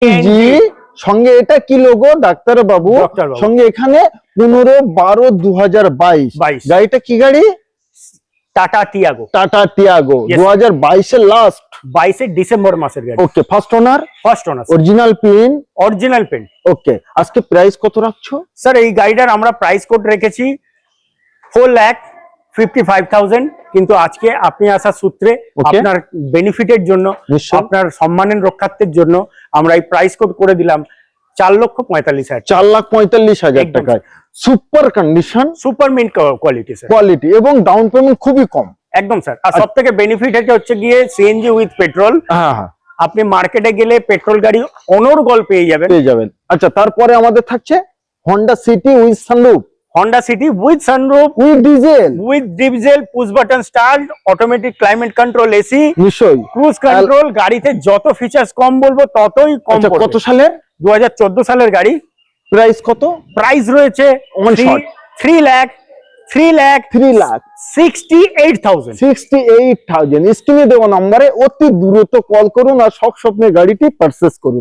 জি, সঙ্গে এটা কি লোগো ডাক্তার বাবু? সঙ্গে এখানে 15/12/2022 গাড়িটা কি গাড়ি? টাটা টিয়াগো। টাটা টিয়াগো 2022 এর লাস্ট 22 ডিসেম্বর মাসের গাড়ি। Okay, first owner? First owner. Original pin? Original pen. Okay, আজকে প্রাইস কত রাখছো? স্যার এই গাড়িটার আমরা প্রাইস কোড রেখেছি 4,55,000, কিন্তু আজকে আপনি আসার সূত্রে আপনার বেনিফিটের জন্য, আপনার সম্মানের রক্ষার্থের জন্য আমরা এই প্রাইস কোড করে দিলাম 4,45,000। 4,45,000 টাকায় super condition, super mint quality sir, quality, এবং ডাউন পেমেন্ট খুবই কম। একদম স্যার। আর সব থেকে বেনিফিট হচ্ছে গিয়ে সিএনজি উইথ পেট্রোল। হ্যাঁ হ্যাঁ, আপনি মার্কেটে গেলে পেট্রোল গাড়ি অনর্গল পেয়ে যাবেন। আচ্ছা, তারপরে আমাদের থাকছে Honda city with sunroof. Honda city with sunroof, with diesel, push button start, automatic climate control, AC, নিশ্চয়ই ক্রুজ কন্ট্রোল। গাড়িতে যত ফিচার্স কম বলবো ততই কম পড়বে। কত সালের? 2014 সালের গাড়ি। প্রাইস কত? প্রাইস রয়েছে 3,68,000। স্ক্রিনে দেওয়া নম্বরে অতি দ্রুত কল করুন আর শখ স্বপ্নের গাড়িটি পারচেজ করুন।